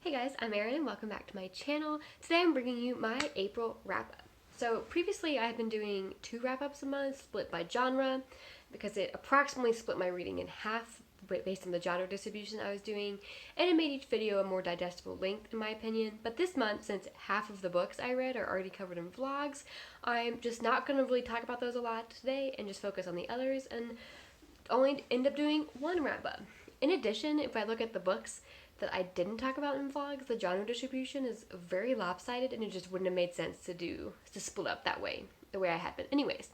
Hey guys, I'm Erin and welcome back to my channel. Today I'm bringing you my April wrap-up. So previously I had been doing 2 wrap-ups a month split by genre because it approximately split my reading in half based on the genre distribution I was doing, and it made each video a more digestible length in my opinion. But this month, since half of the books I read are already covered in vlogs, I'm just not going to really talk about those a lot today and just focus on the others and only end up doing one wrap-up. In addition, if I look at the books that I didn't talk about in vlogs, the genre distribution is very lopsided and it just wouldn't have made sense to split up that way, the way I had been. Anyways,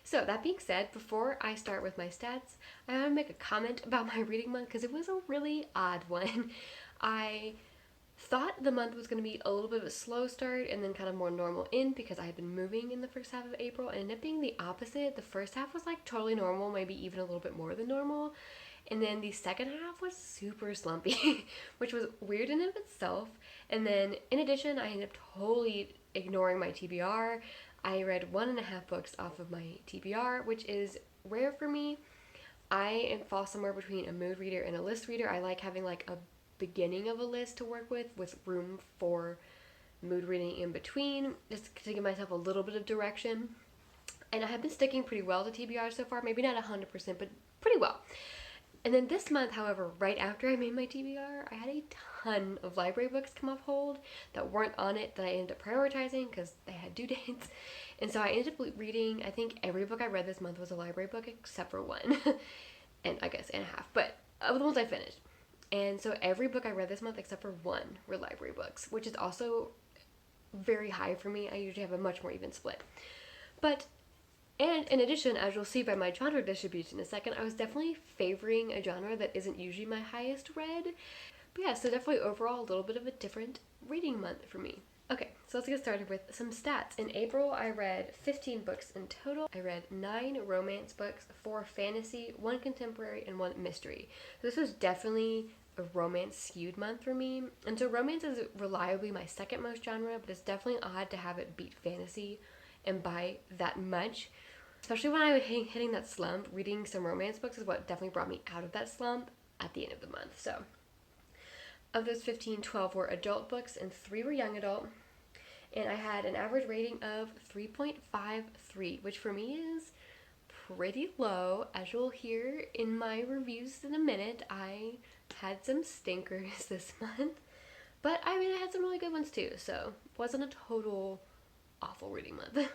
so that being said, before I start with my stats, I want to make a comment about my reading month because it was a really odd one. I thought the month was going to be a little bit of a slow start and then kind of more normal end because I had been moving in the first half of April, and it ended up being the opposite. The first half was like totally normal, maybe even a little bit more than normal. And then the second half was super slumpy, which was weird in and of itself. And then in addition, I ended up totally ignoring my TBR. I read 1.5 books off of my TBR, which is rare for me. I fall somewhere between a mood reader and a list reader. I like having like a beginning of a list to work with room for mood reading in between, just to give myself a little bit of direction. And I have been sticking pretty well to TBR so far, maybe not 100%, but pretty well. And then this month, however, right after I made my TBR, I had a ton of library books come off hold that weren't on it that I ended up prioritizing because they had due dates. And so I ended up reading, I think every book I read this month was a library book except for one. And I guess and a half, but of the ones I finished. And so every book I read this month except for one were library books, which is also very high for me. I usually have a much more even split. And in addition, as you'll see by my genre distribution in a second, I was definitely favoring a genre that isn't usually my highest read. But yeah, so definitely overall a little bit of a different reading month for me. Okay, so let's get started with some stats. In April, I read 15 books in total. I read 9 romance books, 4 fantasy, 1 contemporary, and 1 mystery. So this was definitely a romance skewed month for me. And so romance is reliably my second most genre, but it's definitely odd to have it beat fantasy and by that much. Especially when I was hitting that slump, reading some romance books is what definitely brought me out of that slump at the end of the month. So of those 15, 12 were adult books and 3 were young adult. And I had an average rating of 3.53, which for me is pretty low. As you'll hear in my reviews in a minute, I had some stinkers this month. But I mean, I had some really good ones too, so it wasn't a total awful reading month.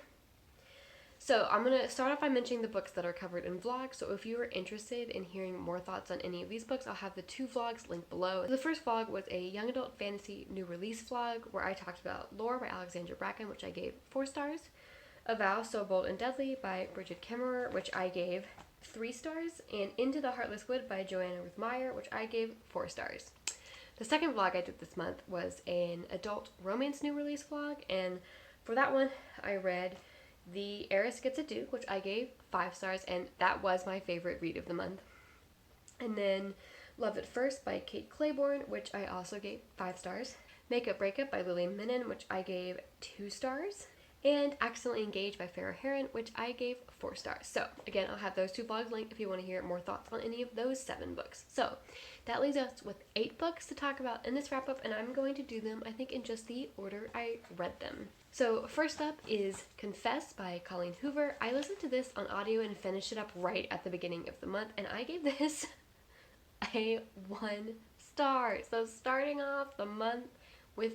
So I'm going to start off by mentioning the books that are covered in vlogs. So if you are interested in hearing more thoughts on any of these books, I'll have the 2 vlogs linked below. The first vlog was a young adult fantasy new release vlog where I talked about Lore by Alexandra Bracken, which I gave 4 stars. A Vow So Bold and Deadly by Bridget Kemmerer, which I gave 3 stars. And Into the Heartless Wood by Joanna Ruth Meyer, which I gave 4 stars. The second vlog I did this month was an adult romance new release vlog, and for that one I read The Heiress Gets a Duke, which I gave 5 stars, and that was my favorite read of the month. And then Love at First by Kate Claiborne, which I also gave 5 stars. Makeup Breakup by Lily Minnan, which I gave 2 stars. And Accidentally Engaged by Farrah Heron, which I gave 4 stars. So again, I'll have those 2 vlogs linked if you want to hear more thoughts on any of those 7 books. So that leaves us with 8 books to talk about in this wrap-up, and I'm going to do them, I think, in just the order I read them. So first up is Confess by Colleen Hoover. I listened to this on audio and finished it up right at the beginning of the month, and I gave this a 1 star. So starting off the month with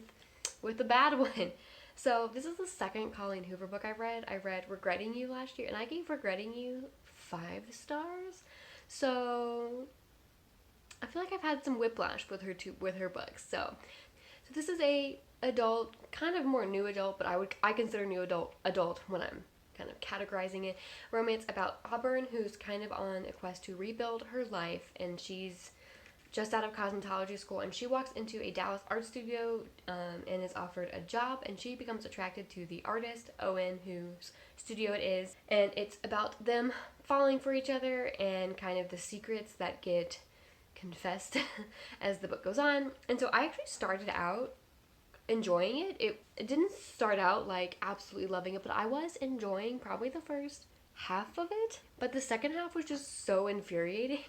a bad one. So this is the second Colleen Hoover book I've read. I read Regretting You last year, and I gave Regretting You 5 stars. So I feel like I've had some whiplash with her books. So this is a adult, kind of more new adult, but I consider new adult when I'm kind of categorizing it. Romance about Auburn, who's kind of on a quest to rebuild her life, and she's just out of cosmetology school, and she walks into a Dallas art studio and is offered a job, and she becomes attracted to the artist Owen, whose studio it is, and it's about them falling for each other and kind of the secrets that get confessed as the book goes on. And so I actually started out enjoying it. It didn't start out like absolutely loving it, but I was enjoying probably the first half of it, but the second half was just so infuriating.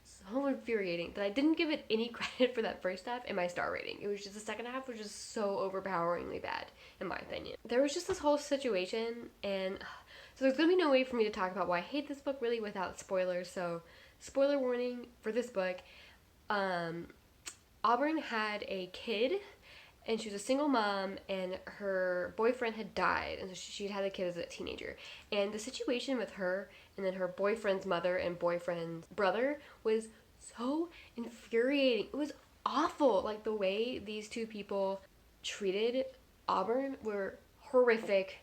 so infuriating that I didn't give it any credit for that first half in my star rating. It was just the second half was just so overpoweringly bad, in my opinion. There was just this whole situation, and so there's gonna be no way for me to talk about why I hate this book really without spoilers. So, spoiler warning for this book. Auburn had a kid, and she was a single mom, and her boyfriend had died, and so she'd had a kid as a teenager. And the situation with her and then her boyfriend's mother and boyfriend's brother was so infuriating. It was awful. Like, the way these two people treated Auburn were horrific,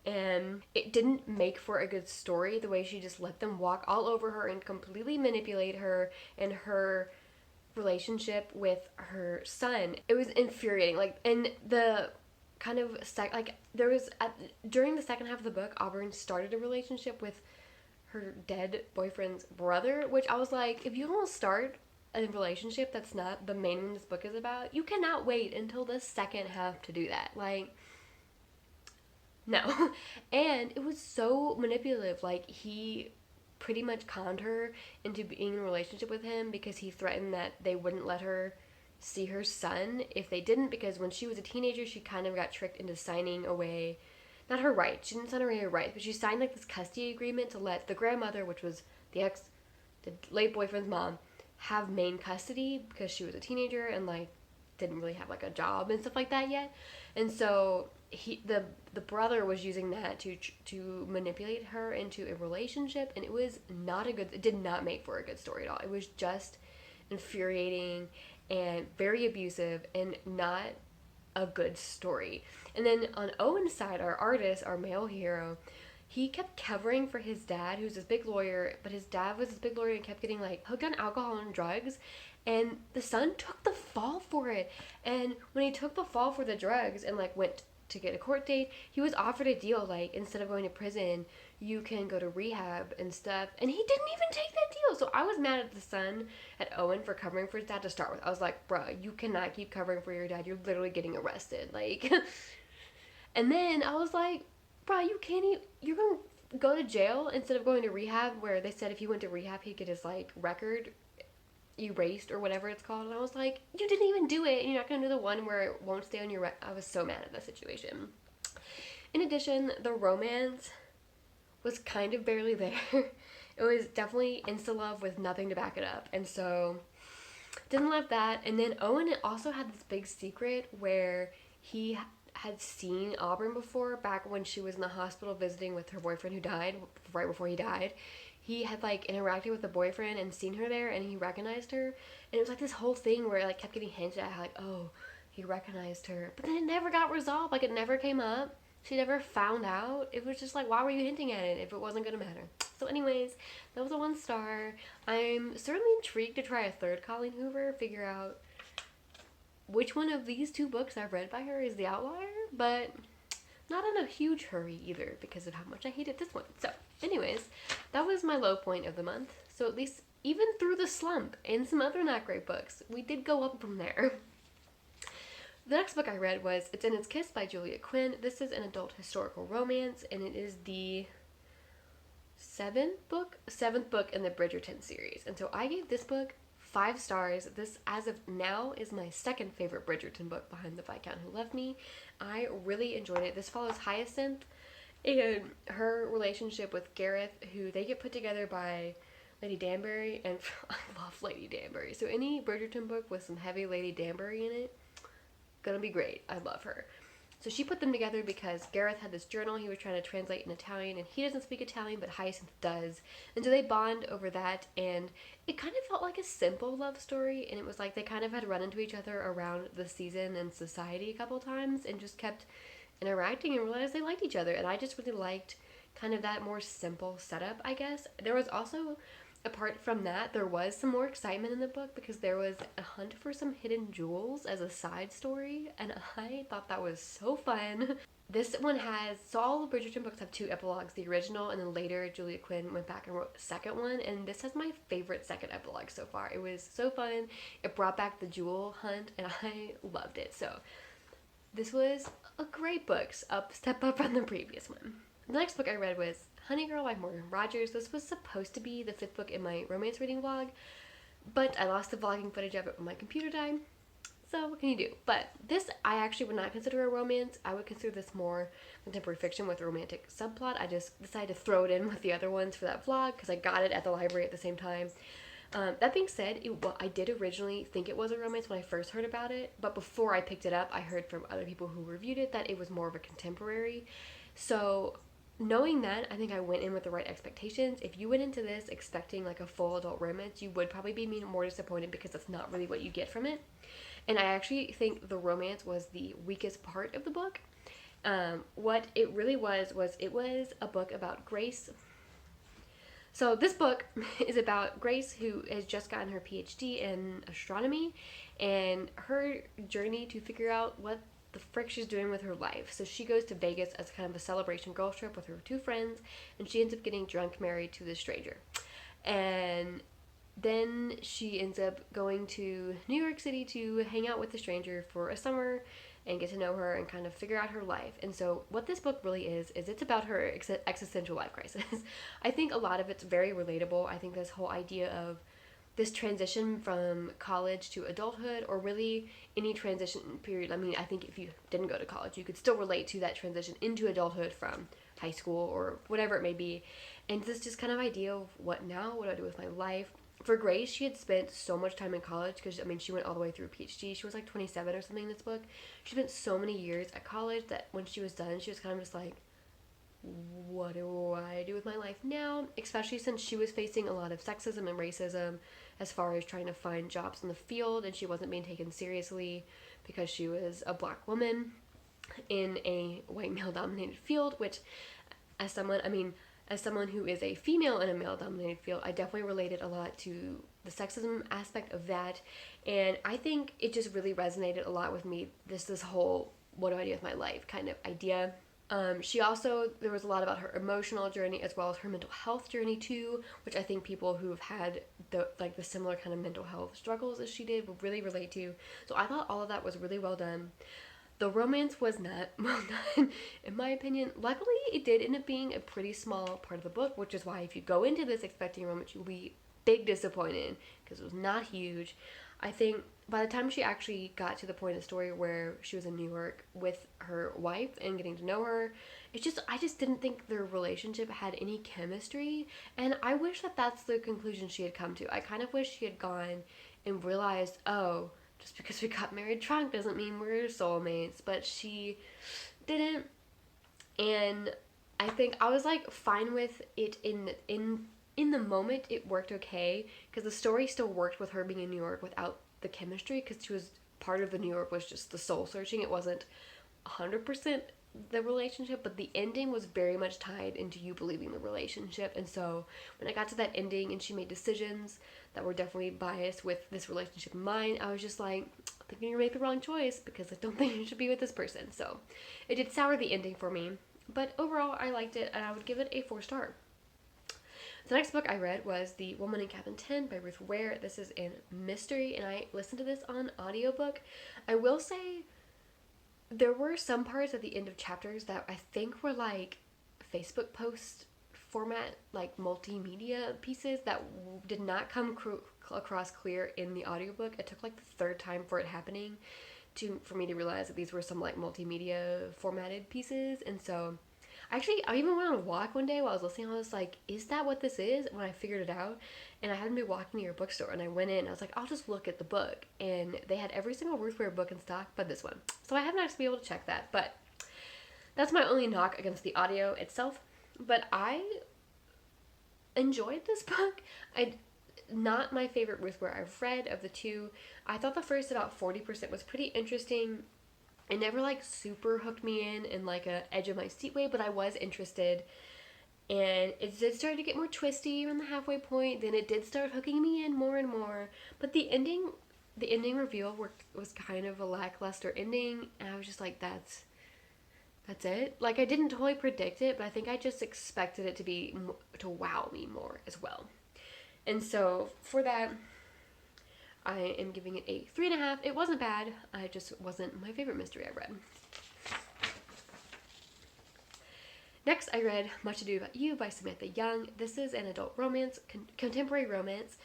and it didn't make for a good story, the way she just let them walk all over her and completely manipulate her and her relationship with her son. It was infuriating. Like, and the kind of there was during the second half of the book, Auburn started a relationship with her dead boyfriend's brother, which I was like, if you don't start a relationship that's not the main one this book is about, you cannot wait until the second half to do that. Like, no. And it was so manipulative. Like, he pretty much conned her into being in a relationship with him because he threatened that they wouldn't let her see her son if they didn't, because when she was a teenager, she kind of got tricked into signing away, not her rights, she didn't sign away her rights, but she signed like this custody agreement to let the grandmother, which was the late boyfriend's mom, have main custody because she was a teenager and like didn't really have like a job and stuff like that yet. And so the brother was using that to manipulate her into a relationship, and it was not a good, it did not make for a good story at all. It was just infuriating and very abusive and not a good story. And then on Owen's side, our artist, our male hero, he kept covering for his dad, who's this big lawyer, but his dad was this big lawyer and kept getting like hooked on alcohol and drugs, and the son took the fall for it. And when he took the fall for the drugs and like went to get a court date, he was offered a deal, like, instead of going to prison, you can go to rehab and stuff, and he didn't even take that deal. So I was mad at the son, at Owen, for covering for his dad to start with. I was like, bruh, you cannot keep covering for your dad, you're literally getting arrested, like. And then I was like, bruh, you can't even, you're gonna go to jail instead of going to rehab, where they said if he went to rehab he'd get his like record erased or whatever it's called. And I was like, you didn't even do it, and you're not gonna do the one where it won't stay on your I was so mad at that situation. In addition, the romance was kind of barely there. It was definitely insta love with nothing to back it up, and so didn't love that. And then Owen also had this big secret where he had seen Auburn before, back when she was in the hospital visiting with her boyfriend who died right before he died. He had like interacted with the boyfriend and seen her there, and he recognized her, and it was like this whole thing where it like kept getting hinted at how like, oh, he recognized her, but then it never got resolved. Like, it never came up, she never found out. It was just like, why were you hinting at it if it wasn't gonna matter? So anyways, that was a 1 star. I'm certainly intrigued to try a third Colleen Hoover, figure out which one of these 2 books I've read by her is the outlier, but not in a huge hurry either because of how much I hated this one. So anyways, that was my low point of the month. So at least, even through the slump and some other not great books, we did go up from there. The next book I read was It's in Its Kiss by Julia Quinn. This is an adult historical romance, and it is the 7th book in the Bridgerton series. And so I gave this book 5 stars. This, as of now, is my second favorite Bridgerton book behind The Viscount Who Loved Me. I really enjoyed it. This follows Hyacinth and her relationship with Gareth, who they get put together by Lady Danbury, and I love Lady Danbury. So any Bridgerton book with some heavy Lady Danbury in it, gonna be great. I love her. So she put them together because Gareth had this journal he was trying to translate in Italian, and he doesn't speak Italian, but Hyacinth does. And so they bond over that, and it kind of felt like a simple love story, and it was like they kind of had run into each other around the season and society a couple times and just kept interacting and realized they liked each other. And I just really liked kind of that more simple setup, I guess. There was also, apart from that, there was some more excitement in the book because there was a hunt for some hidden jewels as a side story, and I thought that was so fun. This one has, so all the Bridgerton books have 2 epilogues, the original, and then later Julia Quinn went back and wrote the second one, and this has my favorite second epilogue so far. It was so fun. It brought back the jewel hunt, and I loved it. So this was a great book, step up from the previous one. The next book I read was Honey Girl by Morgan Rogers. This was supposed to be the 5th book in my romance reading vlog, but I lost the vlogging footage of it when my computer died. So what can you do? But this I actually would not consider a romance. I would consider this more contemporary fiction with a romantic subplot. I just decided to throw it in with the other ones for that vlog because I got it at the library at the same time. That being said, I did originally think it was a romance when I first heard about it, but before I picked it up, I heard from other people who reviewed it that it was more of a contemporary. So knowing that, I think I went in with the right expectations. If you went into this expecting like a full adult romance, you would probably be more disappointed because that's not really what you get from it. And I actually think the romance was the weakest part of the book. What it really was it was a book about Grace. So this book is about Grace, who has just gotten her PhD in astronomy, and her journey to figure out what the frick she's doing with her life. So she goes to Vegas as kind of a celebration girl trip with her two friends, and she ends up getting drunk married to this stranger. And then she ends up going to New York City to hang out with the stranger for a summer and get to know her and kind of figure out her life. And so what this book really is it's about her existential life crisis. I think a lot of it's very relatable. I think this whole idea of this transition from college to adulthood, or really any transition period. I mean, I think if you didn't go to college, you could still relate to that transition into adulthood from high school or whatever it may be. And this just kind of idea of what now? What do I do with my life? For Grace, she had spent so much time in college because, I mean, she went all the way through a PhD. She was like 27 or something in this book. She spent so many years at college that when she was done, she was kind of just like, what do I do with my life now? Especially since she was facing a lot of sexism and racism as far as trying to find jobs in the field, and she wasn't being taken seriously because she was a black woman in a white male-dominated field, which as someone who is a female in a male-dominated field, I definitely related a lot to the sexism aspect of that, and I think it just really resonated a lot with me, this whole what do I do with my life kind of idea. There was a lot about her emotional journey as well as her mental health journey too, which I think people who've had the similar kind of mental health struggles as she did would really relate to. So I thought all of that was really well done. The romance was not well done, in my opinion. Luckily, it did end up being a pretty small part of the book, which is why if you go into this expecting a romance, you'll be big disappointed because it was not huge. I think by the time she actually got to the point of the story where she was in New York with her wife and getting to know her, I just didn't think their relationship had any chemistry, and I wish that that's the conclusion she had come to. I kind of wish she had gone and realized, oh, just because we got married drunk doesn't mean we're soulmates, but she didn't, and I think I was like fine with it in the moment. It worked okay because the story still worked with her being in New York without the chemistry, because she was part of the New York was just the soul searching. It wasn't 100% the relationship, but the ending was very much tied into you believing the relationship. And so when I got to that ending and she made decisions that were definitely biased with this relationship in mind, I was just like, I think you made the wrong choice because I don't think you should be with this person. So it did sour the ending for me, but overall I liked it and I would give it a 4-star. The next book I read was The Woman in Cabin 10 by Ruth Ware. This is in mystery, and I listened to this on audiobook. I will say there were some parts at the end of chapters that I think were like Facebook post format, like multimedia pieces that did not come across clear in the audiobook. It took like the third time for it happening for me to realize that these were some like multimedia formatted pieces. And so I even went on a walk one day while I was listening. I was like, is that what this is? When I figured it out, and I happened to be walking near a bookstore, and I went in, and I was like, I'll just look at the book. And they had every single Ruth Ware book in stock but this one. So I haven't actually been able to check that, but that's my only knock against the audio itself. But I enjoyed this book. Not my favorite Ruth Ware I've read of the two. I thought the first about 40% was pretty interesting. It never like super hooked me in like a edge of my seat way, but I was interested, and it did start to get more twisty around the halfway point. Then it did start hooking me in more and more, but the ending reveal was kind of a lackluster ending, and I was just like, that's it. Like, I didn't totally predict it, but I think I just expected it to wow me more as well. And so for that, I am giving it a 3.5. It wasn't bad. It just wasn't my favorite mystery I read. Next, I read Much Ado About You by Samantha Young. This is an adult romance, contemporary romance,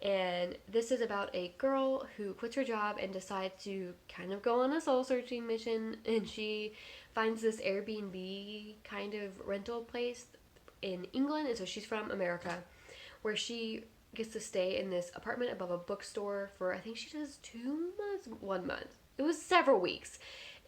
And this is about a girl who quits her job and decides to kind of go on a soul searching mission, and she finds this Airbnb kind of rental place in England, and so she's from America, where she gets to stay in this apartment above a bookstore for, I think she does 2 months, 1 month. It was several weeks.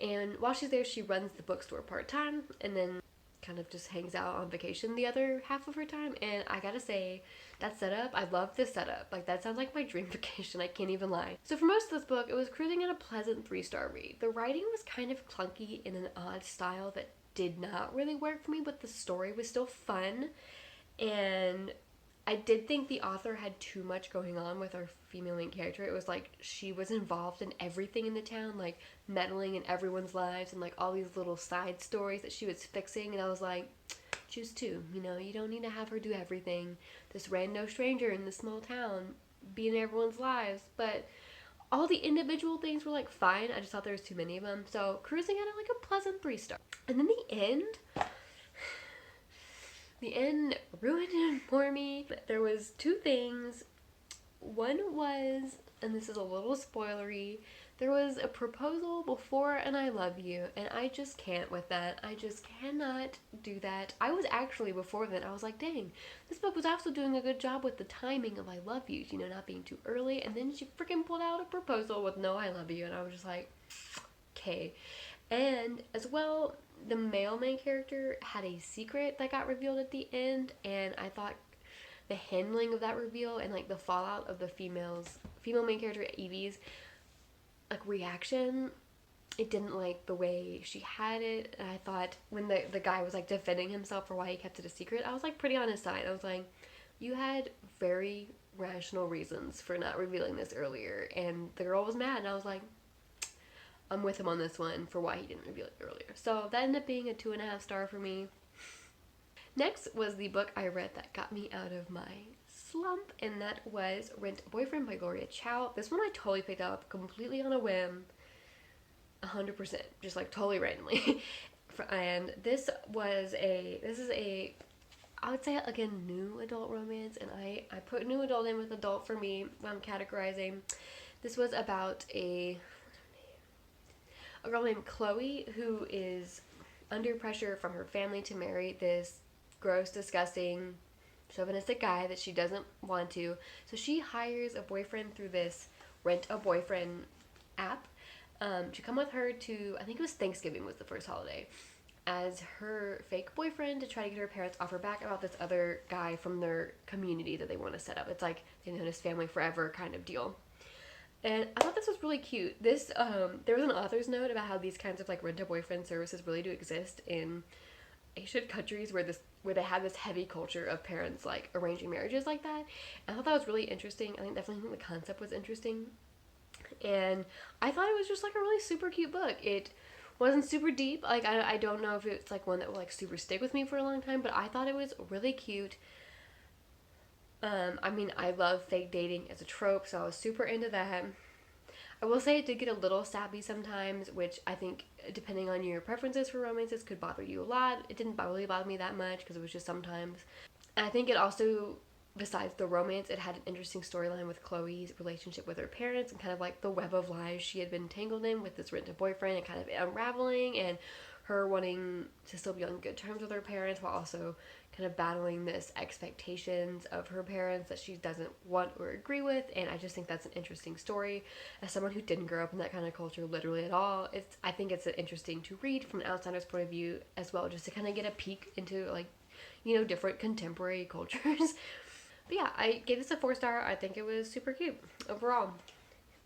And while she's there, she runs the bookstore part-time and then kind of just hangs out on vacation the other half of her time. And I gotta say, that setup, I love this setup. Like, that sounds like my dream vacation, I can't even lie. So for most of this book, it was cruising at a pleasant 3-star read. The writing was kind of clunky in an odd style that did not really work for me, but the story was still fun. And I did think the author had too much going on with our female main character. It was like she was involved in everything in the town, like meddling in everyone's lives, and like all these little side stories that she was fixing. And I was like, choose two. You know, you don't need to have her do everything. This random stranger in this small town be in everyone's lives. But all the individual things were like fine. I just thought there was too many of them. So cruising at like a pleasant 3-star. And then the end. The end ruined it for me. There was 2 things. One was, and this is a little spoilery, there was a proposal before an I love you, and I just can't with that. I just cannot do that. I was actually, before then, I was like, dang, this book was also doing a good job with the timing of I love yous, you know, not being too early, and then she freaking pulled out a proposal with no I love you, and I was just like, okay. And as well, the male main character had a secret that got revealed at the end, and I thought the handling of that reveal and like the fallout of the female main character Evie's like reaction, it didn't like the way she had it. And I thought when the guy was like defending himself for why he kept it a secret, I was like pretty on his side. I was like, you had very rational reasons for not revealing this earlier, and the girl was mad, and I was like, I'm with him on this one for why he didn't reveal it earlier. So that ended up being a 2.5 star for me. Next was the book I read that got me out of my slump, and that was Rent a Boyfriend by Gloria Chow. This one I totally picked up completely on a whim, 100%, just like totally randomly. And this is a, I would say like a new adult romance, and I put new adult in with adult for me when I'm categorizing. This was about a girl named Chloe who is under pressure from her family to marry this gross, disgusting, chauvinistic guy that she doesn't want to. So she hires a boyfriend through this Rent a Boyfriend app to come with her to, I think it was Thanksgiving was the first holiday, as her fake boyfriend to try to get her parents off her back about this other guy from their community that they want to set up. It's like they've known his family forever kind of deal. And I thought this was really cute. This, there was an author's note about how these kinds of like rent-a-boyfriend services really do exist in Asian countries where they have this heavy culture of parents like arranging marriages like that. And I thought that was really interesting. I definitely think the concept was interesting. And I thought it was just like a really super cute book. It wasn't super deep. Like I don't know if it's like one that will like super stick with me for a long time, but I thought it was really cute. I mean, I love fake dating as a trope, so I was super into that. I will say it did get a little sappy sometimes, which I think, depending on your preferences for romances, could bother you a lot. It didn't really bother me that much, because it was just sometimes. And I think it also, besides the romance, it had an interesting storyline with Chloe's relationship with her parents, and kind of like the web of lies she had been tangled in with this rent-a-boyfriend, and kind of unraveling, and her wanting to still be on good terms with her parents, while also kind of battling this expectations of her parents that she doesn't want or agree with. And I just think that's an interesting story. As someone who didn't grow up in that kind of culture literally at all, I think it's interesting to read from an outsider's point of view as well, just to kind of get a peek into like, you know, different contemporary cultures. But yeah, I gave this a 4-star. I think it was super cute overall.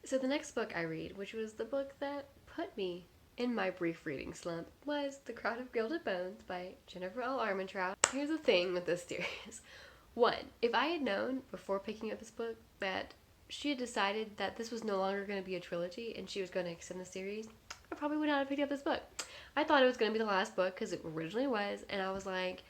So the next book I read, which was the book that put me in my brief reading slump, was The Crowd of Gilded Bones by Jennifer L. Armentrout. Here's the thing with this series. 1, if I had known before picking up this book that she had decided that this was no longer going to be a trilogy and she was going to extend the series, I probably would not have picked up this book. I thought it was going to be the last book because it originally was, and I was like,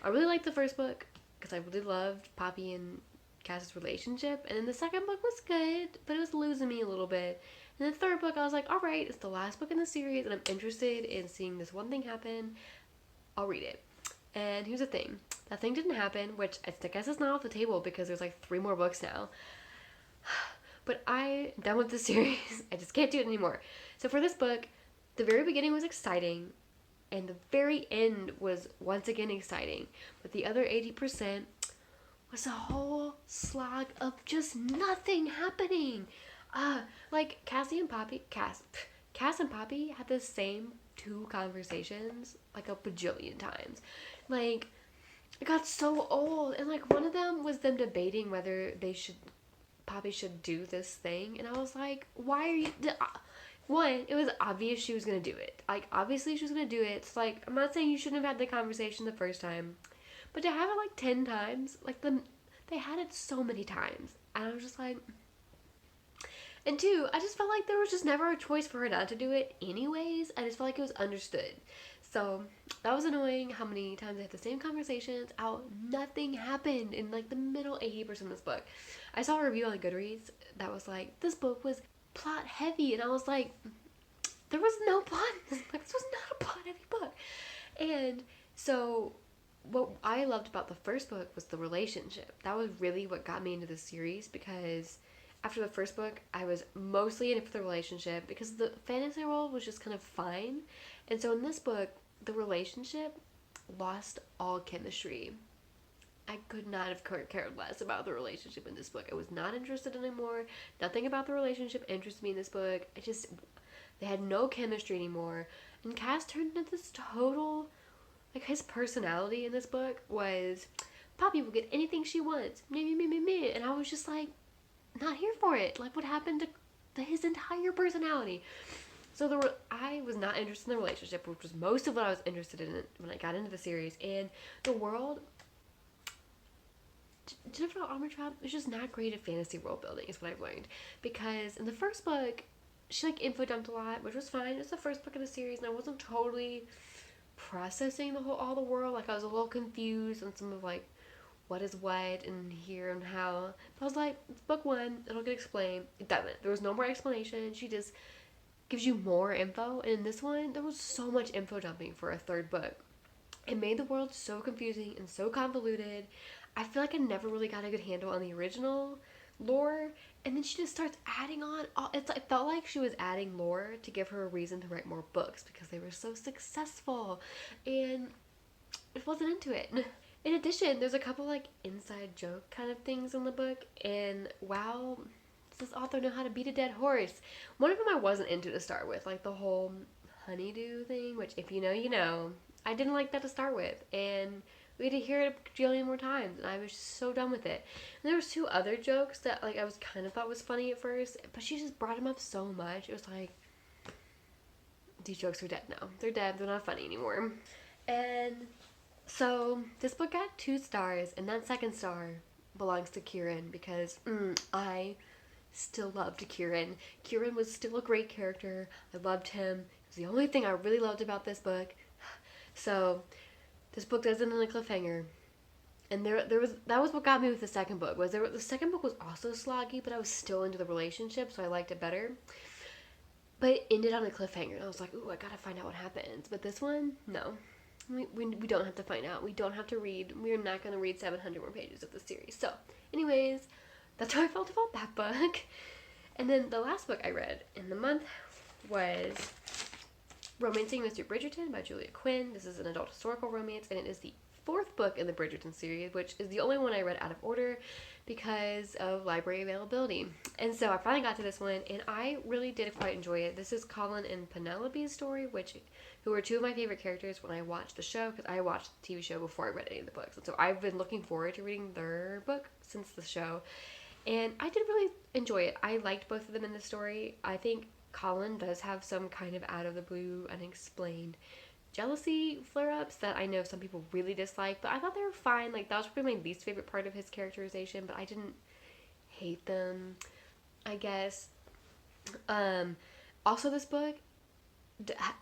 I really liked the first book because I really loved Poppy and Cass's relationship, and then the second book was good, but it was losing me a little bit. And the third book, I was like, alright, it's the last book in the series, and I'm interested in seeing this one thing happen. I'll read it. And here's the thing. That thing didn't happen, which I guess is not off the table because there's like 3 more books now. But I'm done with the series. I just can't do it anymore. So for this book, the very beginning was exciting, and the very end was once again exciting. But the other 80% was a whole slog of just nothing happening. Like Cass and Poppy had the same two conversations like a bajillion times. Like, it got so old, and like one of them was them debating whether Poppy should do this thing, and I was like, why are you? One, it was obvious she was gonna do it. Like, obviously she was gonna do it. It's like, I'm not saying you shouldn't have had the conversation the first time, but to have it like 10 times, like they had it so many times, and I was just like. And two, I just felt like there was just never a choice for her not to do it anyways. I just felt like it was understood. So that was annoying how many times I had the same conversations out nothing happened in like the middle 80% of this book. I saw a review on Goodreads that was like, this book was plot heavy, and I was like, there was no plot. Like, this was not a plot heavy book. And so what I loved about the first book was the relationship. That was really what got me into the series, because after the first book, I was mostly in it for the relationship because the fantasy world was just kind of fine. And so in this book, the relationship lost all chemistry. I could not have cared less about the relationship in this book. I was not interested anymore. Nothing about the relationship interested me in this book. They had no chemistry anymore. And Cass turned into this total, like, his personality in this book was, Poppy will get anything she wants. Me. And I was just like, not here for it. Like, what happened to his entire personality? So I was not interested in the relationship, which was most of what I was interested in when I got into the series. And the world, Jennifer Armentrout is just not great at fantasy world building, is what I've learned. Because in the first book, she like info dumped a lot, which was fine. It's the first book of the series, and I wasn't totally processing all the world. Like, I was a little confused on some of like what is what and here and how. But I was like, it's book one, it'll get explained. It doesn't. There was no more explanation. She just gives you more info. And in this one, there was so much info dumping for a third book. It made the world so confusing and so convoluted. I feel like I never really got a good handle on the original lore. And then she just starts adding on. It felt like she was adding lore to give her a reason to write more books because they were so successful. And I wasn't into it. In addition, there's a couple like inside joke kind of things in the book, and wow, does this author know how to beat a dead horse? One of them I wasn't into to start with, like the whole honeydew thing, which if you know, you know. I didn't like that to start with, and we had to hear it a bajillion more times, and I was just so done with it. And there was two other jokes that like I was kind of thought was funny at first, but she just brought them up so much. It was like, these jokes are dead now. They're dead. They're not funny anymore. And so this book got 2 stars, and that second star belongs to Kieran because I still loved Kieran. Kieran was still a great character. I loved him. It was the only thing I really loved about this book. So this book does end on a cliffhanger. And that was what got me with the second book. The second book was also sloggy, but I was still into the relationship, so I liked it better. But it ended on a cliffhanger, and I was like, ooh, I gotta find out what happens. But this one, no. We don't have to find out. We don't have to read. We're not going to read 700 more pages of the series. So, anyways, that's how I felt about that book. And then the last book I read in the month was Romancing Mr. Bridgerton by Julia Quinn. This is an adult historical romance, and it is the 4th book in the Bridgerton series, which is the only one I read out of order because of library availability. And so I finally got to this one, and I really did quite enjoy it. This is Colin and Penelope's story, who were 2 of my favorite characters when I watched the show, because I watched the TV show before I read any of the books. And so I've been looking forward to reading their book since the show. And I did really enjoy it. I liked both of them in the story. I think Colin does have some kind of out of the blue, unexplained jealousy flare-ups that I know some people really dislike, but I thought they were fine. Like, that was probably my least favorite part of his characterization, but I didn't hate them, I guess. Also, this book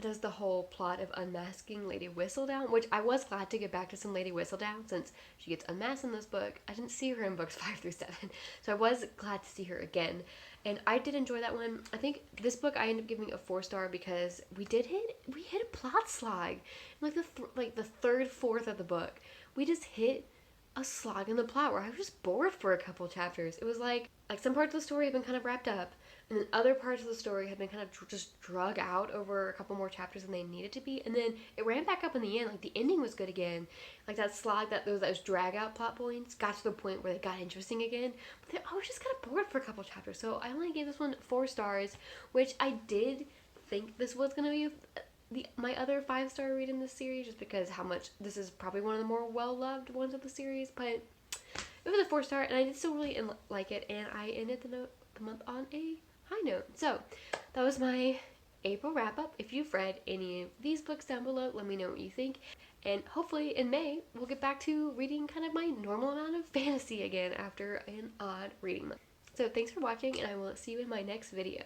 does the whole plot of unmasking Lady Whistledown, which I was glad to get back to some Lady Whistledown since she gets unmasked in this book. I didn't see her in books 5 through 7, so I was glad to see her again. And I did enjoy that one. I think this book I ended up giving a 4-star because we hit a plot slog. Like the third, fourth of the book, we just hit a slog in the plot where I was just bored for a couple chapters. It was like some parts of the story have been kind of wrapped up, and then other parts of the story have been kind of just drug out over a couple more chapters than they needed to be, and then it ran back up in the end. Like the ending was good again. Like that slog, those drag out plot points got to the point where they got interesting again. But then I was just kind of bored for a couple chapters, so I only gave this one 4 stars, which I did think this was gonna be my other 5-star read in this series, just because how much this is probably one of the more well loved ones of the series. But it was a 4-star, and I did still really like it, and I ended the month on a high note. So that was my April wrap up. If you've read any of these books down below, let me know what you think. And hopefully in May, we'll get back to reading kind of my normal amount of fantasy again after an odd reading month. So thanks for watching, and I will see you in my next video.